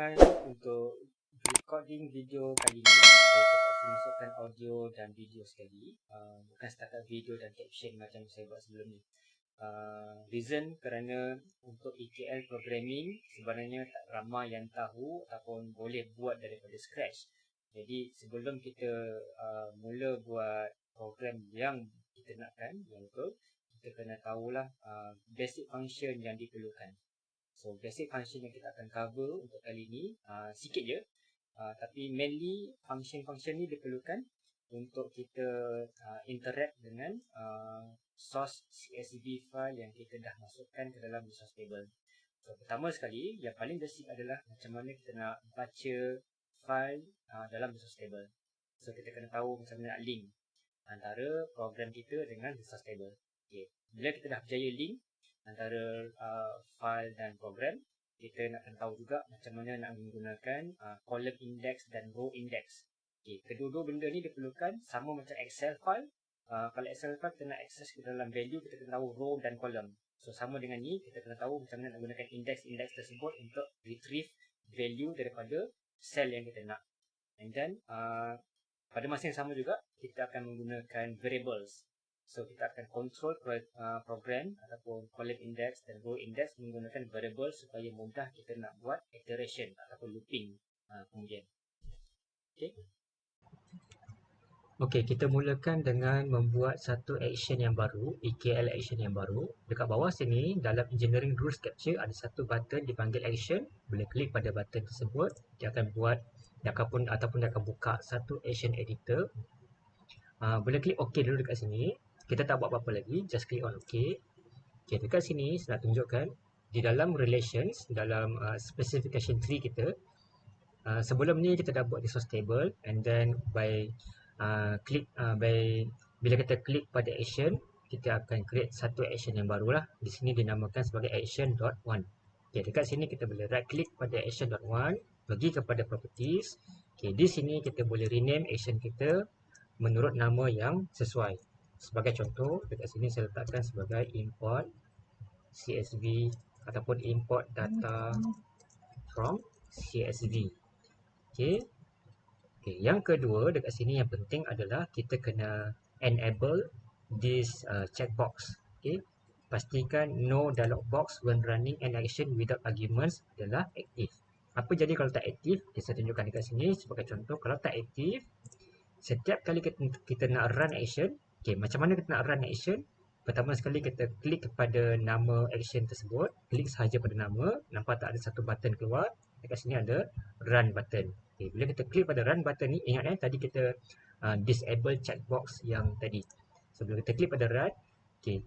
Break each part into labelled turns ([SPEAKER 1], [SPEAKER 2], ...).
[SPEAKER 1] perkenalkan untuk recording video kali ini, saya terpaksa masukkan audio dan video sekali, bukan setakat video dan caption macam saya buat sebelum ni. Reason kerana untuk ETL programming sebenarnya tak ramai yang tahu ataupun boleh buat daripada scratch. Jadi sebelum kita mula buat program yang kita nakkan, yang betul, kita kena tahulah basic function yang diperlukan. So basic function yang kita akan cover untuk kali ni sikit je, tapi mainly function-function ni diperlukan untuk kita interact dengan source CSV file yang kita dah masukkan ke dalam resource table. So pertama sekali, yang paling basic adalah macam mana kita nak baca file dalam resource table. So kita kena tahu macam mana nak link antara program kita dengan resource table. Okay. Bila kita dah berjaya link antara file dan program, kita nak kena tahu juga macam mana nak menggunakan column index dan row index. Okay, kedua-dua benda ni diperlukan sama macam Excel file. Kalau Excel file kita nak access ke dalam value, kita kena tahu row dan column. So sama dengan ni, kita kena tahu macam mana nak gunakan index-index tersebut untuk retrieve value daripada cell yang kita nak. And then pada masa yang sama juga, kita akan menggunakan variables. So kita akan control program ataupun column index dan row index menggunakan variable supaya mudah kita nak buat iteration ataupun looping kemudian.
[SPEAKER 2] Okey, kita mulakan dengan membuat satu action yang baru, ETL action yang baru. Dekat bawah sini dalam engineering rules capture ada satu button dipanggil action. Bila klik pada button tersebut, dia akan buat dia akan buka satu action editor. Bila klik OK dulu dekat sini, kita tak buat apa-apa lagi, just click on OK. Okay, dekat sini saya nak tunjukkan di dalam relations, dalam specification tree kita, sebelum ni kita dah buat resource table, and then bila kita klik pada action, kita akan create satu action yang baru lah. Di sini dinamakan sebagai action.1. Okay, dekat sini kita boleh right click pada action.1, pergi kepada properties. Okay, di sini kita boleh rename action kita menurut nama yang sesuai. Sebagai contoh, dekat sini saya letakkan sebagai import CSV ataupun import data from CSV. Okay. Okay. Yang kedua dekat sini yang penting adalah kita kena enable this checkbox. Okay. Pastikan no dialog box when running an action without arguments adalah aktif. Apa jadi kalau tak aktif? Okay, saya tunjukkan dekat sini sebagai contoh. Kalau tak aktif, setiap kali kita nak run action, okay, macam mana kita nak run action? Pertama sekali kita klik kepada nama action tersebut, klik sahaja pada nama, nampak tak ada satu button keluar? Dekat sini ada run button. Okay, bila kita klik pada run button ni, ingat tadi kita disable checkbox yang tadi. So bila kita klik pada run, okay,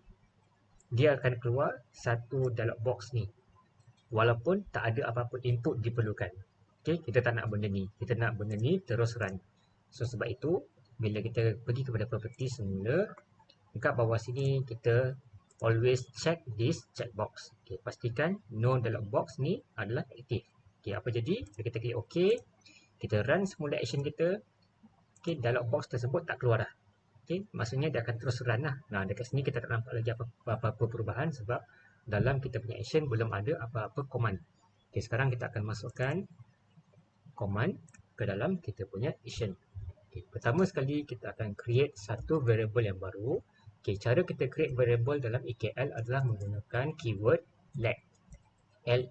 [SPEAKER 2] dia akan keluar satu dialog box ni. Walaupun tak ada apa-apa input diperlukan. Okay, kita tak nak benda ni. Kita nak benda ni terus run. So sebab itu, bila kita pergi kepada property semula, dekat bawah sini kita always check this checkbox. Okay, pastikan no dialog box ni adalah aktif. Okay, apa jadi? Bila kita klik OK, kita run semula action kita. Okay, dialog box tersebut tak keluar dah. Okay, maksudnya dia akan terus run lah. Nah, dekat sini kita tak nampak lagi apa-apa perubahan sebab dalam kita punya action belum ada apa-apa command. Okay, sekarang kita akan masukkan command ke dalam kita punya action. Okay, pertama sekali kita akan create satu variable yang baru. Okay, cara kita create variable dalam ETL adalah menggunakan keyword let. Let.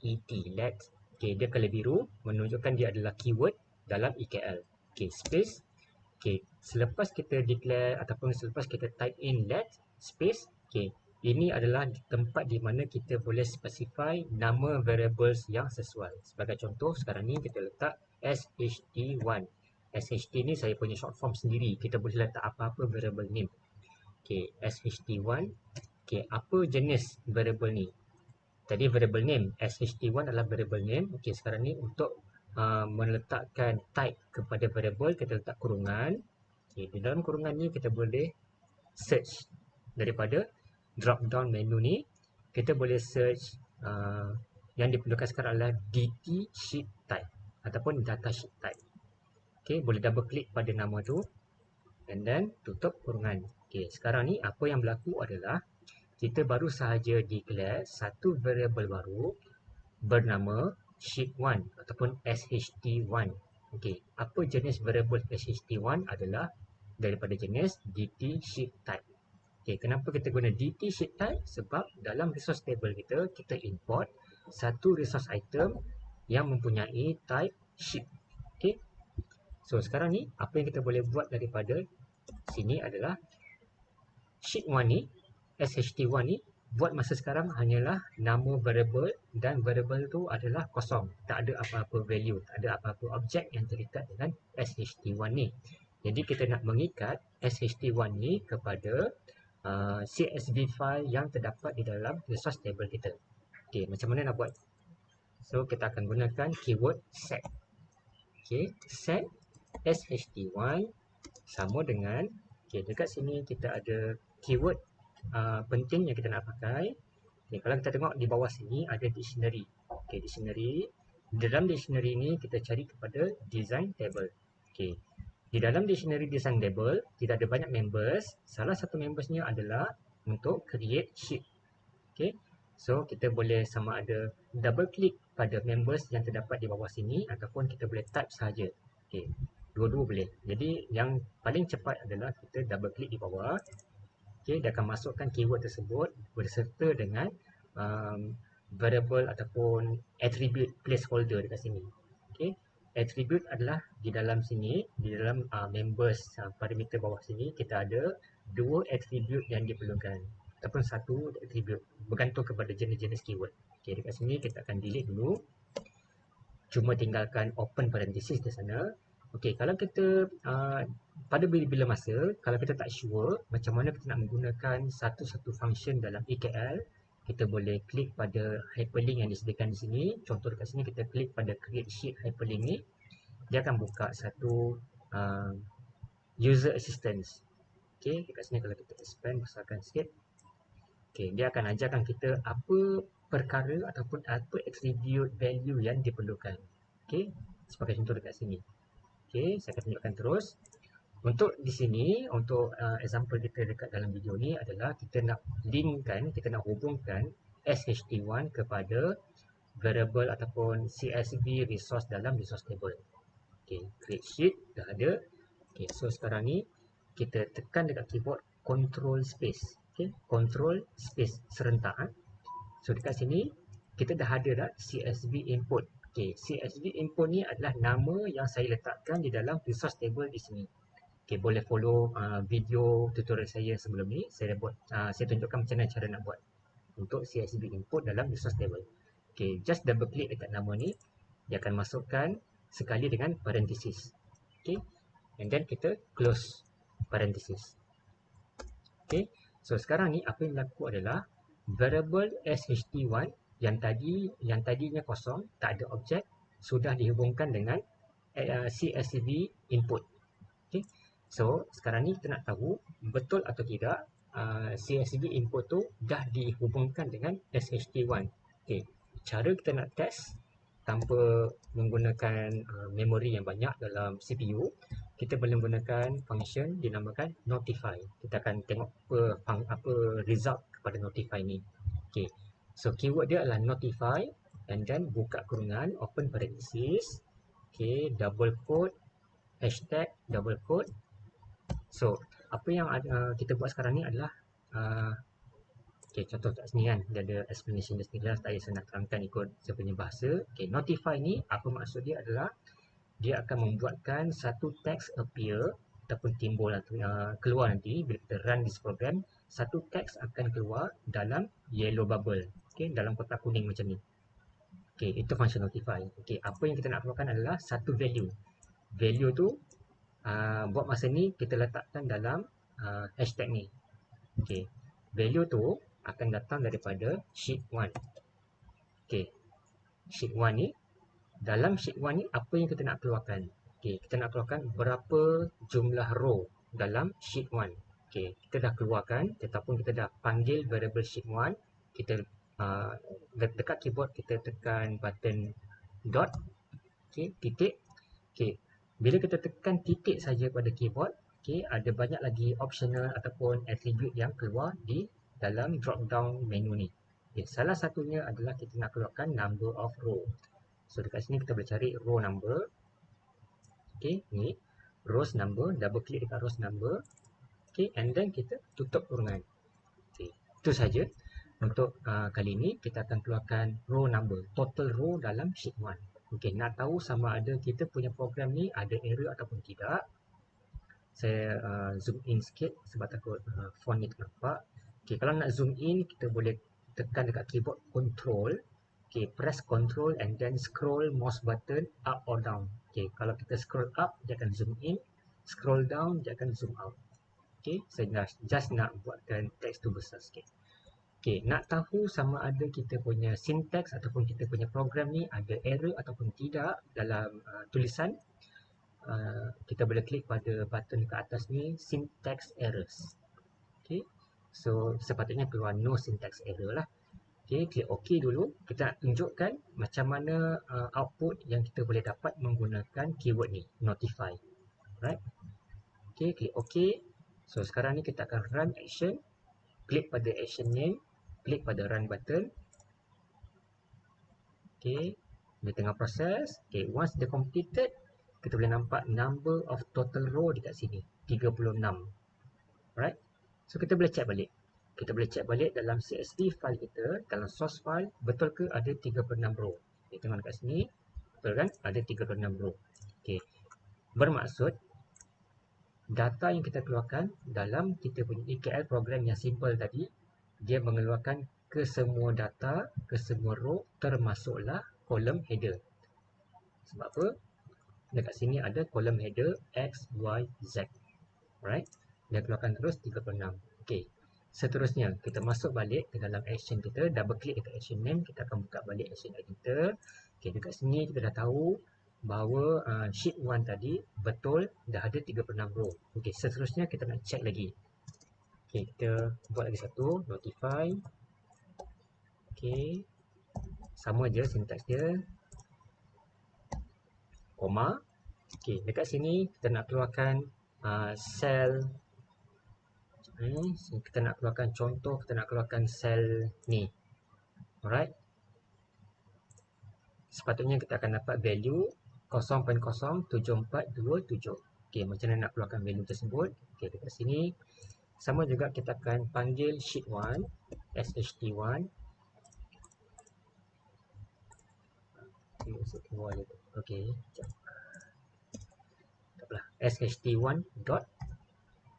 [SPEAKER 2] Let. Okay, dia color biru menunjukkan dia adalah keyword dalam ETL. Okay, space. Okay, selepas kita declare ataupun selepas kita type in let space, okay, ini adalah tempat di mana kita boleh specify nama variables yang sesuai. Sebagai contoh, sekarang ni kita letak SHT1. SHT ni saya punya short form sendiri. Kita boleh letak apa-apa variable name. Okay, SHT1. Okay, apa jenis variable ni? Tadi variable name. SHT1 adalah variable name. Okay, sekarang ni untuk meletakkan type kepada variable, kita letak kurungan. Okay, di dalam kurungan ni kita boleh search daripada drop down menu ni. Kita boleh search yang diperlukan sekarang adalah DT sheet type ataupun data sheet type. Okay, boleh double klik pada nama tu and then tutup kurungan. Okay, sekarang ni apa yang berlaku adalah kita baru sahaja declare satu variable baru bernama sheet 1 ataupun SHT1. Okey, apa jenis variable SHT1 adalah daripada jenis DT sheet type. Okey, kenapa kita guna DT sheet type? Sebab dalam resource table kita, kita import satu resource item yang mempunyai type sheet. Okey. So sekarang ni apa yang kita boleh buat daripada sini adalah sheet 1 ni, SHT1 ni, buat masa sekarang hanyalah nama variable dan variable tu adalah kosong. Tak ada apa-apa value, tak ada apa-apa objek yang terikat dengan SHT1 ni. Jadi kita nak mengikat SHT1 ni kepada CSV file yang terdapat di dalam resource table kita. Okey, macam mana nak buat? So kita akan gunakan keyword set. Okey, set SHT1 sama dengan, okey, dekat sini kita ada keyword penting yang kita nak pakai. Okay, kalau kita tengok di bawah sini ada dictionary. Okay, dictionary. Di dalam dictionary ni kita cari kepada design table. Okay, di dalam dictionary design table kita ada banyak members. Salah satu membersnya adalah untuk create sheet. Okay, so kita boleh sama ada double click pada members yang terdapat di bawah sini ataupun kita boleh type sahaja. Okay, dua-dua boleh. Jadi yang paling cepat adalah kita double click di bawah. Okay, dia akan masukkan keyword tersebut berserta dengan variable ataupun attribute placeholder dekat sini. Okay, attribute adalah di dalam sini, di dalam members parameter bawah sini kita ada dua attribute yang diperlukan ataupun satu attribute bergantung kepada jenis-jenis keyword. Okay, dekat sini kita akan delete dulu. Cuma tinggalkan open parenthesis di sana. Okey, kalau kita pada bila masa, kalau kita tak sure macam mana kita nak menggunakan satu-satu function dalam EKL, kita boleh klik pada hyperlink yang disediakan di sini. Contoh dekat sini kita klik pada create sheet hyperlink ni, dia akan buka satu user assistance. Okey, dekat sini kalau kita expand besarkan sikit. Okey, dia akan ajarkan kita apa perkara ataupun apa attribute value yang diperlukan. Okey, sebagai contoh dekat sini. Okey, saya akan tunjukkan terus. Untuk di sini, untuk example kita dekat dalam video ni adalah kita nak linkkan, kita nak hubungkan SHT1 kepada variable ataupun CSV resource dalam resource table. Okey, create sheet dah ada. Okey, so sekarang ni kita tekan dekat keyboard control space. Okey, control space serentak. So dekat sini kita dah ada dah CSV input. Okay, CSV input ni adalah nama yang saya letakkan di dalam resource table di sini. Okay, boleh follow video tutorial saya sebelum ni. Saya buat, saya tunjukkan macam mana cara nak buat untuk CSV input dalam resource table. Okay, just double click dekat nama ni, dia akan masukkan sekali dengan parenthesis. Okay, and then kita close parenthesis. Okay, so sekarang ni apa yang berlaku adalah variable SHT1 yang tadinya kosong, tak ada objek, sudah dihubungkan dengan CSV input. Okay. So sekarang ni kita nak tahu betul atau tidak CSV input tu dah dihubungkan dengan SHT1. Okay. Cara kita nak test tanpa menggunakan memori yang banyak dalam CPU, kita boleh menggunakan function dinamakan notify. Kita akan tengok apa result kepada notify ni. Okay. So keyword dia adalah notify and then buka kurungan, open parenthesis, okay, double quote, hashtag, double quote. So apa yang kita buat sekarang ni adalah okay, contoh kat sini kan, dia ada explanation di sini, saya nak terangkan ikut saya punya bahasa. Okay, notify ni apa maksud dia adalah dia akan membuatkan satu teks appear ataupun timbul keluar nanti bila kita run this program, satu teks akan keluar dalam yellow bubble. Okay, dalam kotak kuning macam ni. Okay, itu function notify. Okay, apa yang kita nak keluarkan adalah satu value. Value tu buat masa ni kita letakkan dalam hashtag ni. Okay, value tu akan datang daripada sheet 1. Okay, sheet 1 ni, dalam sheet 1 ni apa yang kita nak keluarkan? Okay, kita nak keluarkan berapa jumlah row dalam sheet 1. Okay, kita dah keluarkan ataupun kita dah panggil variable sheet 1. Kita dekat keyboard kita tekan button dot, okay, titik. Okay, bila kita tekan titik saja pada keyboard, okay, ada banyak lagi optional ataupun attribute yang keluar di dalam drop down menu ni. Okay, salah satunya adalah kita nak keluarkan number of row. So dekat sini kita boleh cari row number. Okay, ni rows number, double klik dekat rows number. Okay, and then kita tutup kurungan. Okay, itu saja. Untuk kali ini kita akan keluarkan row number, total row dalam sheet 1. Okay, nak tahu sama ada kita punya program ni ada error ataupun tidak. Saya zoom in sikit sebab takut font ni ternampak. Okay, kalau nak zoom in, kita boleh tekan dekat keyboard control. Okay, press control and then scroll mouse button up or down. Okay, kalau kita scroll up, dia akan zoom in. Scroll down, dia akan zoom out. Okay, saya just nak buatkan teks tu besar sikit. Okay, nak tahu sama ada kita punya syntax ataupun kita punya program ni ada error ataupun tidak dalam tulisan, kita boleh klik pada button ke atas ni, syntax errors. Okay, so sepatutnya keluar no syntax error lah. Okay, klik OK dulu. Kita nak tunjukkan macam mana output yang kita boleh dapat menggunakan keyword ni, notify. Right? Okay, klik OK. So sekarang ni kita akan run action. Klik pada action name. Klik pada run button. Okay, dia tengah proses. Okay, once dia completed, kita boleh nampak number of total row dekat sini, 36. Right? So kita boleh check balik. Kita boleh check balik dalam CSV file kita, dalam source file, betul ke ada 36 row. Okay, tengok dekat sini, betul kan? Ada 36 row. Okay, bermaksud data yang kita keluarkan dalam kita punya EKL program yang simple tadi, dia mengeluarkan ke semua data, ke semua row, termasuklah kolom header. Sebab apa? Dekat sini ada kolom header X, Y, Z. Right? Dia keluarkan terus 36. Okay. Seterusnya, kita masuk balik ke dalam action kita. Double klik dekat action name. Kita akan buka balik action editor. Okay, dekat sini kita dah tahu bahawa sheet 1 tadi betul dah ada 36 row. Okay, seterusnya kita nak check lagi. Okay, kita buat lagi satu, notify. Okay, sama je syntax dia. Koma. Okay, dekat sini kita nak keluarkan sel. Kita nak keluarkan contoh, kita nak keluarkan sel ni. Alright. Sepatutnya kita akan dapat value 0.07427. Okay, macam mana nak keluarkan value tersebut? Okay, dekat sini. Sama juga kita akan panggil sheet 1, sht1. Okay, sht1 dot.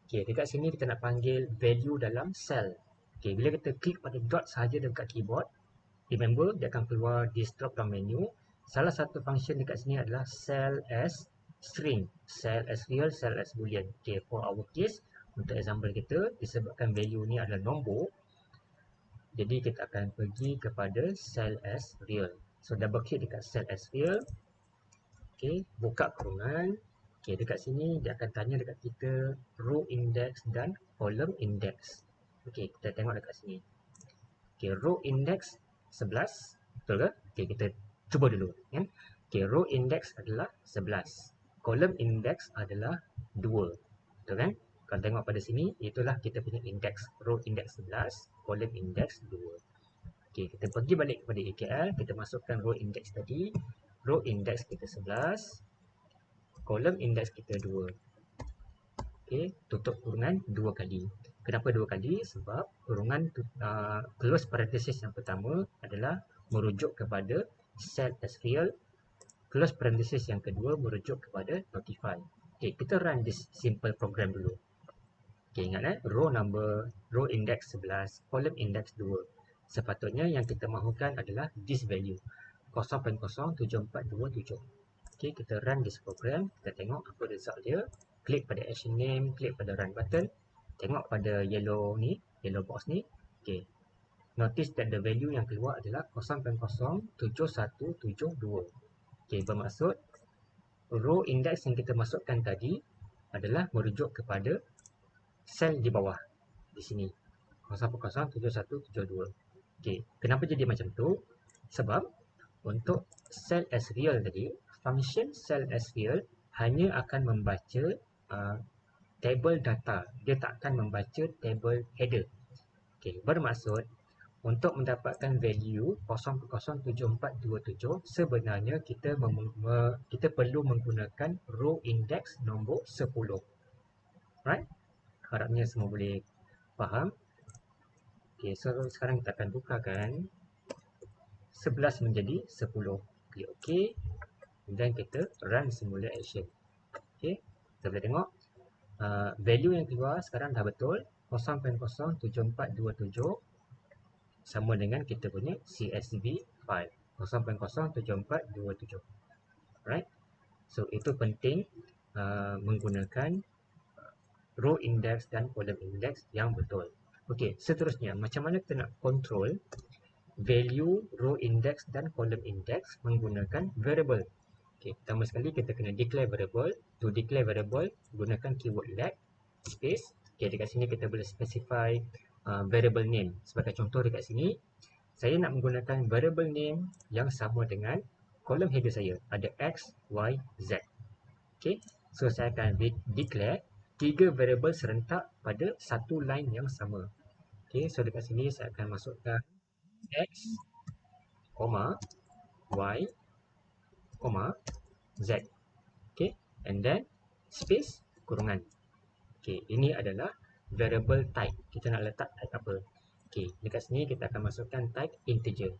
[SPEAKER 2] Okay, dekat sini kita nak panggil value dalam cell. Okay, bila kita klik pada dot sahaja dekat keyboard, remember dia akan keluar di drop down menu. Salah satu function dekat sini adalah cell as string, cell as real, cell as boolean. Okay, for our case, untuk example kita, disebabkan value ni adalah nombor, jadi kita akan pergi kepada cell as real. So double klik dekat cell as real. Okay, buka kurungan. Okay, dekat sini dia akan tanya dekat kita row index dan column index. Okay, kita tengok dekat sini. Okay, row index 11, betul ke? Okay, kita cuba dulu. Kan? Okay, row index adalah 11. Column index adalah 2. Betul kan? Kalau tengok pada sini, itulah kita punya index. Row index 11, column index 2. Okay, kita pergi balik kepada EKL, kita masukkan row index tadi. Row index kita 11, kolom index kita 2. Okay, tutup kurungan 2 kali. Kenapa 2 kali? Sebab kurungan close parenthesis yang pertama adalah merujuk kepada cell as real. Close parenthesis yang kedua merujuk kepada notify. Okay, kita run this simple program dulu. Okay, ingat row number, row index 11, column index 2. Sepatutnya yang kita mahukan adalah this value, 0.07427. Okay, kita run this program, kita tengok apa result dia. Klik pada action name, klik pada run button. Tengok pada yellow ni, yellow box ni. Okay, notice that the value yang keluar adalah 0.07172. Okay, bermaksud row index yang kita masukkan tadi adalah merujuk kepada sel di bawah di sini, 0.07172. Okay, kenapa jadi macam tu? Sebab untuk cell as real tadi, function cell as real hanya akan membaca table data. Dia tak akan membaca table header. Okay, bermaksud untuk mendapatkan value 0.07427 sebenarnya kita perlu menggunakan row index nombor 10. Right? Harapnya semua boleh faham. Okay, so sekarang kita akan tukarkan 11 menjadi 10. Klik OK. Dan kita run simulate action. Okay, kita boleh tengok value yang keluar sekarang dah betul 0.07427 sama dengan kita punya CSV file 0.07427. Right? So itu penting menggunakan row index dan column index yang betul. Okey, seterusnya macam mana kita nak control value row index dan column index menggunakan variable. Okey, pertama sekali kita kena declare variable. To declare variable, gunakan keyword let space. Okey, dekat sini kita boleh specify variable name. Sebagai contoh dekat sini, saya nak menggunakan variable name yang sama dengan kolom header saya. Ada X, Y, Z. Okey, so saya akan declare 3 variable serentak pada satu line yang sama. Okey, so dekat sini saya akan masukkan X, Y, Z. Okey, and then space kurungan. Okey, ini adalah variable type. Kita nak letak type apa? Okey, dekat sini kita akan masukkan type integer.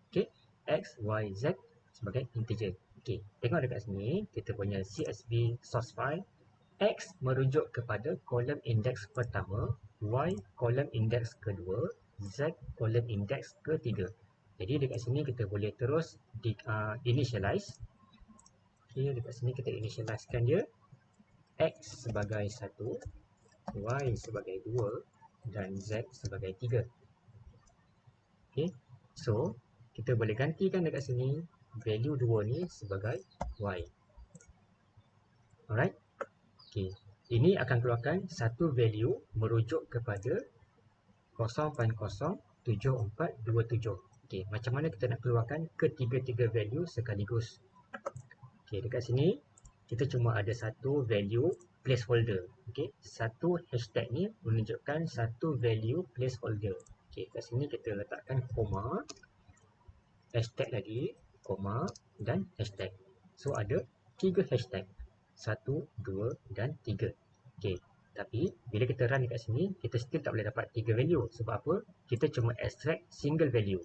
[SPEAKER 2] Okey, X, Y, Z sebagai integer. Okey, tengok dekat sini kita punya CSV source file. X merujuk kepada kolom indeks pertama, Y kolom indeks kedua, Z kolom indeks ketiga. Jadi dekat sini kita boleh terus initialize. Okey, dekat sini kita initializekan dia. X sebagai 1, Y sebagai 2 dan Z sebagai 3. Okey, so kita boleh gantikan dekat sini value 2 ni sebagai Y. Alright. Okey, ini akan keluarkan satu value merujuk kepada 0.07427. Okey, macam mana kita nak keluarkan ketiga-tiga value sekaligus? Okey, dekat sini kita cuma ada satu value placeholder. Okey, satu hashtag ni menunjukkan satu value placeholder. Okey, kat sini kita letakkan koma, hashtag lagi, koma dan hashtag. So ada 3 hashtag. 1, 2 dan 3. Okey, tapi bila kita run dekat sini, kita still tak boleh dapat 3 value. Sebab apa? Kita cuma extract single value.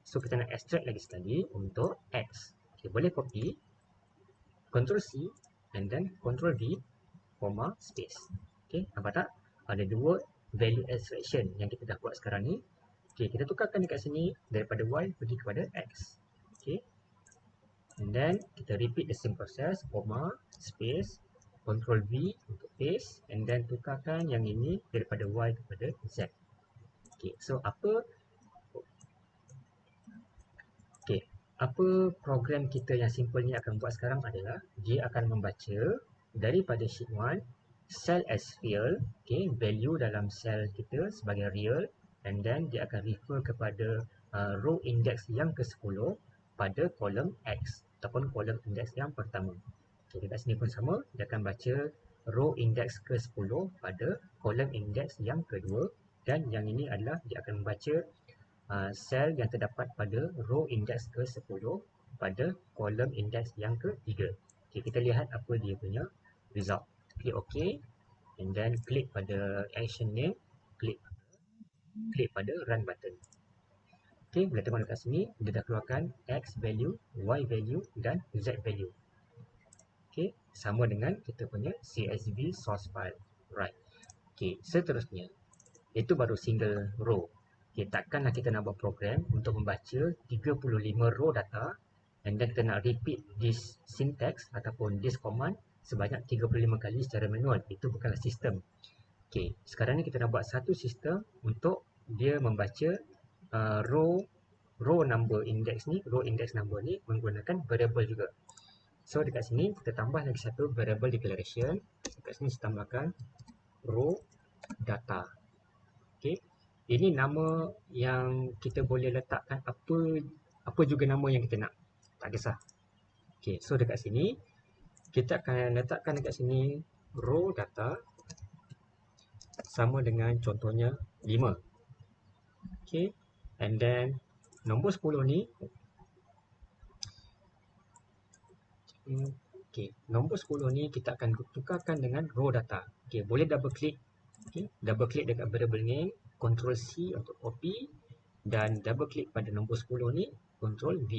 [SPEAKER 2] So kita nak extract lagi sekali untuk X. Okey, boleh copy, Ctrl C and then Ctrl V, comma, space. Okey, nampak tak? Ada 2 value extraction yang kita dah buat sekarang ni. Okey, kita tukarkan dekat sini daripada Y pergi kepada X. Okey. And then kita repeat the same process, comma, space, Ctrl V untuk paste and then tukarkan yang ini daripada Y kepada Z. Okey, so apa program kita yang simple ni akan buat sekarang adalah dia akan membaca daripada sheet 1 cell as real, okay, value dalam cell kita sebagai real, and then dia akan refer kepada row index yang ke-10 pada kolom X ataupun kolom index yang pertama. Okay, dekat sini pun sama, dia akan baca row index ke-10 pada kolom index yang kedua, dan yang ini adalah dia akan membaca sel yang terdapat pada row index ke-10 pada kolom index yang ke-3. Okay, kita lihat apa dia punya result. Klik OK and then klik pada action name, klik pada run button. Okay, boleh tengok dekat sini dia dah keluarkan X value, Y value dan Z value. Okay, sama dengan kita punya CSV source file. Right. Okay, seterusnya itu baru single row. Okay, takkanlah kita nak buat program untuk membaca 35 row data and then kita nak repeat this syntax ataupun this command sebanyak 35 kali secara manual. Itu bukanlah sistem. Okay, sekarang ni kita nak buat satu sistem untuk dia membaca row number index ni, row index number ni menggunakan variable juga. So dekat sini kita tambah lagi satu variable declaration. Dekat sini kita tambahkan row data. Okay, ini nama yang kita boleh letakkan apa juga nama yang kita nak. Tak kisah. Okay, so dekat sini kita akan letakkan dekat sini row data sama dengan contohnya 5. Okay. And then nombor 10 ni, okay, nombor 10 ni kita akan tukarkan dengan row data. Okay, boleh double klik. Okay, double klik dekat variable name, Ctrl C untuk copy, dan double klik pada nombor 10 ni, Ctrl V.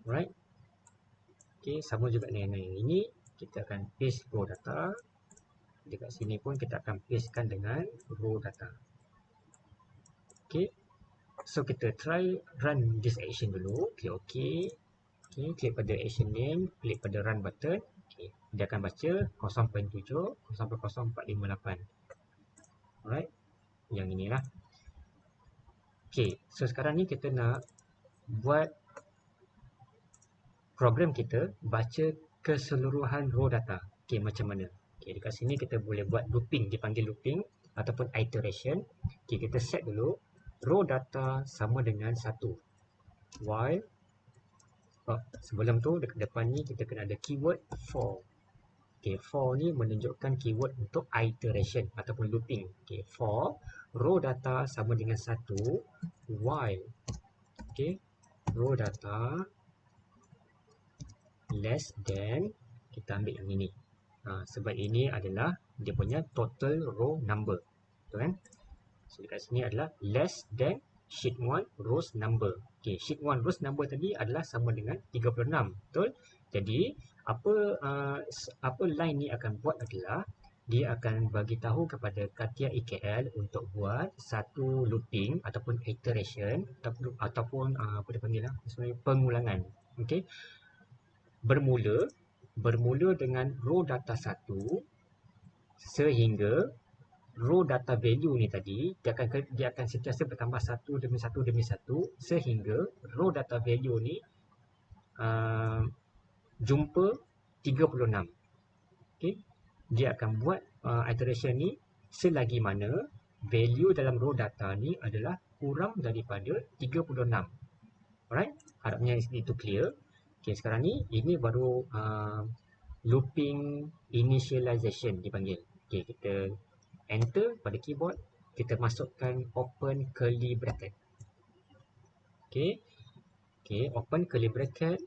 [SPEAKER 2] Alright. Okay, sama juga dengan yang ini, kita akan paste row data. Dekat sini pun kita akan pastekan dengan row data. Okay, so kita try run this action dulu. Klik OK. Okay, klik pada action name, klik pada run button. Okay, dia akan baca 0.7, 0.0458. Alright, yang inilah. Okay, so sekarang ni kita nak buat program kita baca keseluruhan row data. Okay, macam mana? Okay, dekat sini kita boleh buat looping, dipanggil looping ataupun iteration. Okay, kita set dulu row data sama dengan 1. While sebelum tu dekat depan ni kita kena ada keyword for. Okay, for ni menunjukkan keyword untuk iteration ataupun looping. Okay, for row data sama dengan 1 while, okay, row data less than, kita ambil yang ini. Sebab ini adalah dia punya total row number. Betul kan? So dekat sini adalah less than sheet 1 rows number. Okay, sheet 1 rows number tadi adalah sama dengan 36. Betul? Jadi apa line ni akan buat adalah dia akan bagi tahu kepada Katia EKL untuk buat satu looping ataupun iteration ataupun apa dia panggil lah, sebenarnya pengulangan. Okey. Bermula dengan row data 1 sehingga row data value ni tadi dia akan sentiasa bertambah satu demi satu sehingga row data value ni jumpa 36. Okey, dia akan buat iteration ni selagi mana value dalam row data ni adalah kurang daripada 36. Alright, harapnya itu clear. Okey, sekarang ni ini baru looping initialization dipanggil. Okey, kita enter pada keyboard, kita masukkan open curly bracket. Okey, open curly bracket,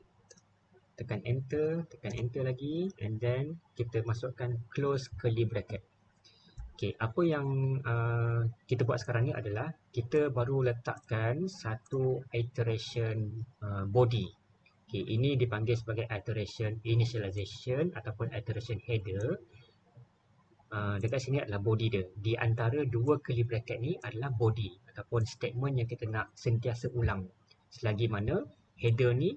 [SPEAKER 2] tekan enter lagi, and then kita masukkan close curly bracket. Okey, apa yang kita buat sekarang ni adalah kita baru letakkan satu iteration body. Okey, ini dipanggil sebagai iteration initialization ataupun iteration header. Dekat sini adalah body dia. Di antara dua curly bracket ni adalah body ataupun statement yang kita nak sentiasa ulang. Selagi mana header ni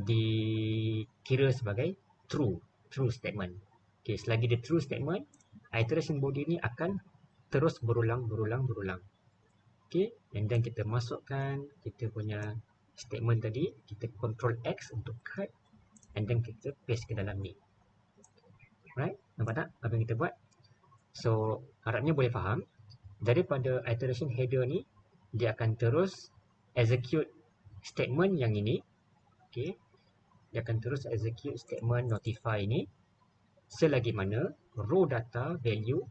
[SPEAKER 2] dikira sebagai true statement. Okay, selagi dia true statement, iteration body ni akan terus berulang. Okay, and then kita masukkan kita punya statement tadi, kita Ctrl X untuk cut, and then kita paste ke dalam ni. Right, nampak tak apa yang kita buat? So, harapnya boleh faham. Daripada iteration header ni, dia akan terus execute statement yang ini. Okay, dia akan terus execute statement notify ni selagi mana row data value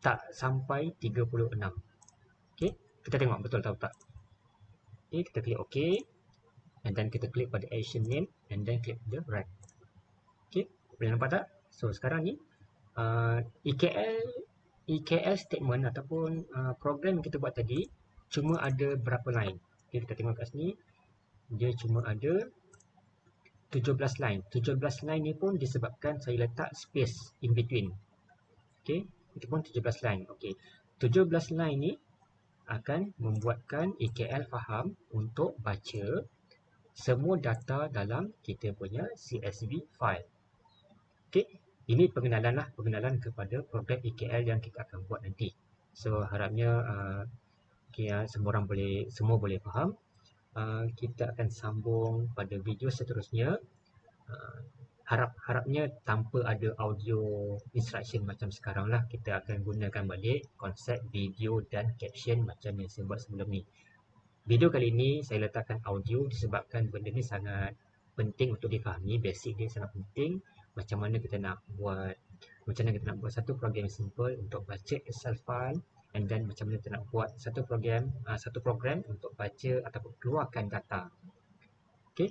[SPEAKER 2] tak sampai 36. Okay, kita tengok betul atau tak. Okay, kita klik OK, and then kita klik pada action name, and then klik pada run. Okay, boleh nampak tak? So sekarang ni EKL statement ataupun program yang kita buat tadi cuma ada berapa line. Okay, kita tengok kat sini, dia cuma ada 17 line. 17 line ni pun disebabkan saya letak space in between. Okay, itu pun 17 line. Okay, 17 line ni akan membuatkan EKL faham untuk baca semua data dalam kita punya CSV file. Okay, ini pengenalan kepada program EKL yang kita akan buat nanti. So harapnya semua boleh faham. Kita akan sambung pada video seterusnya. Harapnya tanpa ada audio instruction macam sekarang lah. Kita akan gunakan balik konsep video dan caption macam yang saya buat sebelum ni. Video kali ini saya letakkan audio disebabkan benda ni sangat penting untuk difahami. Basic dia sangat penting. Macam mana kita nak buat macam mana kita nak buat satu program yang simple untuk baca Excel file, and then macam mana kita nak buat satu program untuk baca ataupun keluarkan data. Okay,